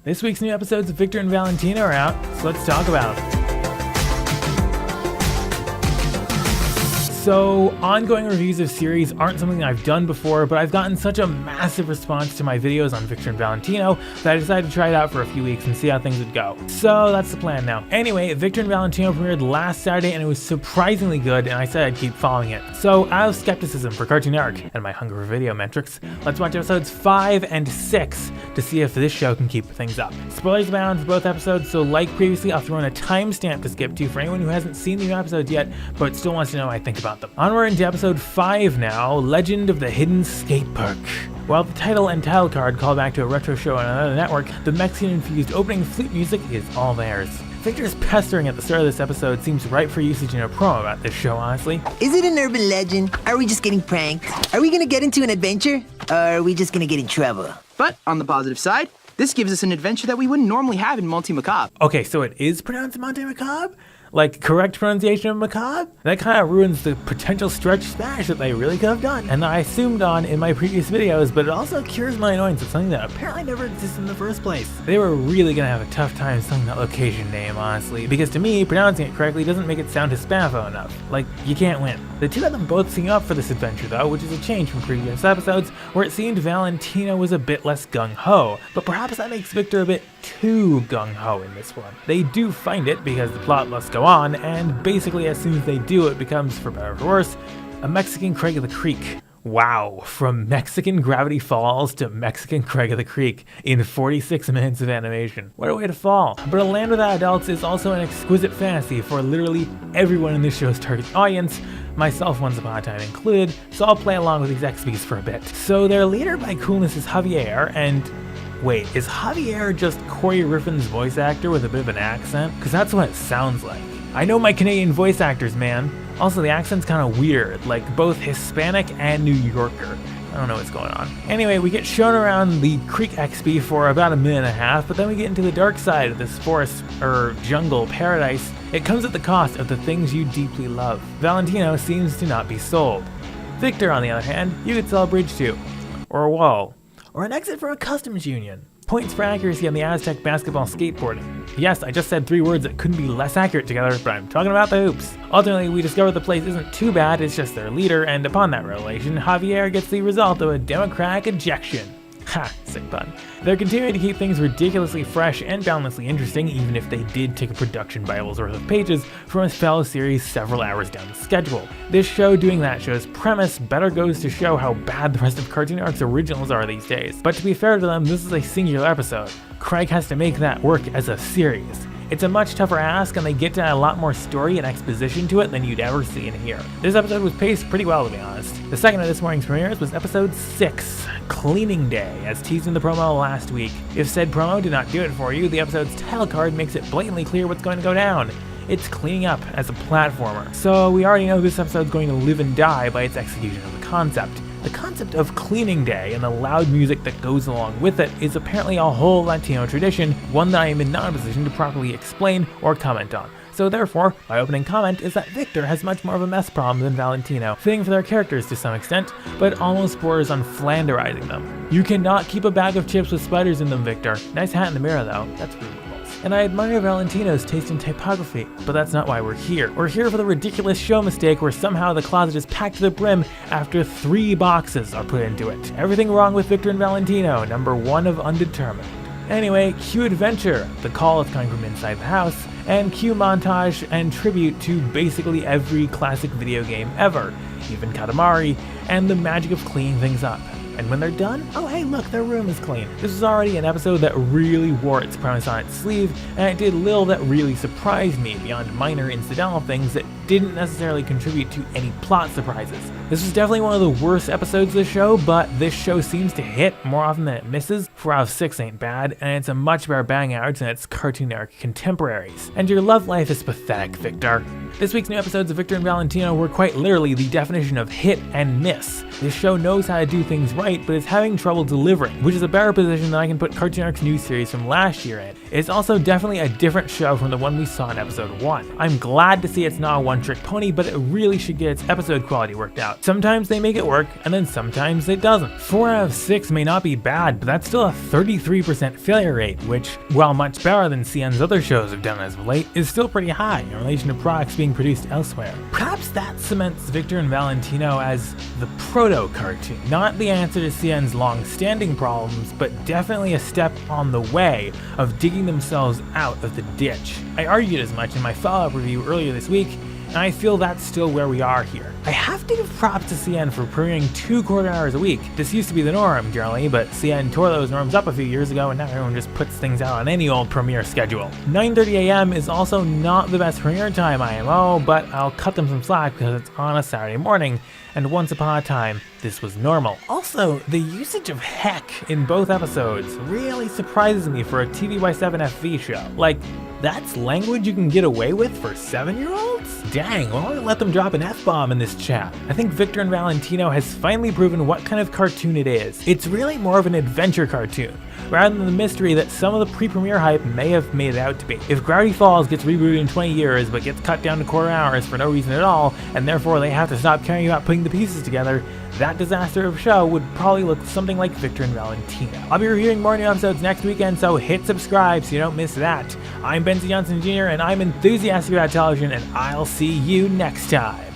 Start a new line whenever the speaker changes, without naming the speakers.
This week's new episodes of Victor and Valentino are out, so let's talk about them. So, ongoing reviews of series aren't something I've done before, but I've gotten such a massive response to my videos on Victor and Valentino that I decided to try it out for a few weeks and see how things would go. So that's the plan now. Anyway, Victor and Valentino premiered last Saturday and it was surprisingly good, and I said I'd keep following it. So, out of skepticism for Cartoon Network and my hunger for video metrics, let's watch episodes 5 and 6 to see if this show can keep things up. Spoilers abound for both episodes, so like previously, I'll throw in a timestamp to skip to for anyone who hasn't seen the new episodes yet, but still wants to know what I think about them. Onward into episode 5 now, Legend of the Hidden Skate Park. While the title and title card call back to a retro show on another network, the Mexican-infused opening flute music is all theirs. Victor's pestering at the start of this episode seems ripe for usage in a promo about this show, honestly.
Is it an urban legend? Are we just getting pranked? Are we gonna get into an adventure? Or are we just gonna get in trouble?
But on the positive side, this gives us an adventure that we wouldn't normally have in Monty Macabre.
Okay, so it is pronounced Monty Macabre? Like, correct pronunciation of macabre? That kind of ruins the potential stretch Spanish that they really could have done, and that I assumed on in my previous videos, but it also cures my annoyance of something that apparently never existed in the first place. They were really gonna have a tough time selling that location name, honestly, because to me, pronouncing it correctly doesn't make it sound Hispanifo enough. Like, you can't win. The two of them both seem up for this adventure though, which is a change from previous episodes, where it seemed Valentino was a bit less gung-ho, but perhaps that makes Victor a bit too gung-ho in this one. They do find it because the plot must go on, and basically as soon as they do, it becomes, for better or for worse, a Mexican Craig of the Creek. Wow, from Mexican Gravity Falls to Mexican Craig of the Creek in 46 minutes of animation. What a way to fall. But A Land Without Adults is also an exquisite fantasy for literally everyone in this show's target audience, myself once upon a time included, so I'll play along with these XPs for a bit. So their leader by coolness is Javier, and wait, is Javier just Corey Riffin's voice actor with a bit of an accent? Because that's what it sounds like. I know my Canadian voice actors, man. Also, the accent's kind of weird, like both Hispanic and New Yorker. I don't know what's going on. Anyway, we get shown around the Creek XP for about a minute and a half, but then we get into the dark side of this forest, jungle paradise. It comes at the cost of the things you deeply love. Valentino seems to not be sold. Victor, on the other hand, you could sell a bridge to, or a wall, or an exit from a customs union. Points for accuracy on the Aztec basketball skateboarding. Yes, I just said 3 words that couldn't be less accurate together, but I'm talking about the hoops. Ultimately, we discover the place isn't too bad, it's just their leader, and upon that revelation, Javier gets the result of a democratic ejection. Ha, sick pun. They're continuing to keep things ridiculously fresh and boundlessly interesting, even if they did take a production Bible's worth of pages from a fellow series several hours down the schedule. This show doing that show's premise better goes to show how bad the rest of Cartoon Network's originals are these days. But to be fair to them, this is a singular episode. Craig has to make that work as a series. It's a much tougher ask, and they get to add a lot more story and exposition to it than you'd ever see in here. This episode was paced pretty well, to be honest. The second of this morning's premieres was episode 6, Cleaning Day, as teased in the promo last week. If said promo did not do it for you, the episode's title card makes it blatantly clear what's going to go down. It's cleaning up as a platformer. So we already know this episode's going to live and die by its execution of the concept. The concept of Cleaning Day and the loud music that goes along with it is apparently a whole Latino tradition, one that I am in not a position to properly explain or comment on. So therefore, my opening comment is that Victor has much more of a mess problem than Valentino, fitting for their characters to some extent, but almost borders on Flanderizing them. You cannot keep a bag of chips with spiders in them, Victor. Nice hat in the mirror though, that's really cool. And I admire Valentino's taste in typography, but that's not why we're here. We're here for the ridiculous show mistake where somehow the closet is packed to the brim after 3 boxes are put into it. Everything wrong with Victor and Valentino, number 1 of undetermined. Anyway, cue adventure, the call is coming from inside the house, and cue montage and tribute to basically every classic video game ever, even Katamari, and the magic of cleaning things up. And when they're done, oh hey look, their room is clean. This is already an episode that really wore its premise on its sleeve, and it did little that really surprised me beyond minor incidental things that didn't necessarily contribute to any plot surprises. This was definitely one of the worst episodes of the show, but this show seems to hit more often than it misses. 4 out of 6 ain't bad, and it's a much better bang average than its Cartoon Network contemporaries. And your love life is pathetic, Victor. This week's new episodes of Victor and Valentino were quite literally the definition of hit and miss. This show knows how to do things right, but is having trouble delivering, which is a better position than I can put Cartoon Network's new series from last year in. It's also definitely a different show from the one we saw in episode 1. I'm glad to see it's not a one-trick pony, but it really should get its episode quality worked out. Sometimes they make it work, and then sometimes it doesn't. 4 out of 6 may not be bad, but that's still a 33% failure rate, which, while much better than CN's other shows have done as of late, is still pretty high in relation to products being produced elsewhere. Perhaps that cements Victor and Valentino as the proto-cartoon. Not the answer to CN's long-standing problems, but definitely a step on the way of digging themselves out of the ditch. I argued as much in my follow-up review earlier this week, and I feel that's still where we are here. I have to give props to CN for premiering 2 quarter hours a week. This used to be the norm generally, but CN tore those norms up a few years ago and now everyone just puts things out on any old premiere schedule. 9:30 AM is also not the best premiere time IMO, but I'll cut them some slack because it's on a Saturday morning, and once upon a time, this was normal. Also, the usage of heck in both episodes really surprises me for a TVY7 FV show. Like, that's language you can get away with for 7-year-olds? Dang, why don't we let them drop an F-bomb in this chat? I think Victor and Valentino has finally proven what kind of cartoon it is. It's really more of an adventure cartoon, rather than the mystery that some of the pre-premiere hype may have made it out to be. If Gravity Falls gets rebooted in 20 years but gets cut down to quarter hours for no reason at all, and therefore they have to stop caring about putting the pieces together, that disaster of a show would probably look something like Victor and Valentino. I'll be reviewing more new episodes next weekend, so hit subscribe so you don't miss that. I'm Benzie Johnson Jr., and I'm enthusiastic about television, and I'll see you next time.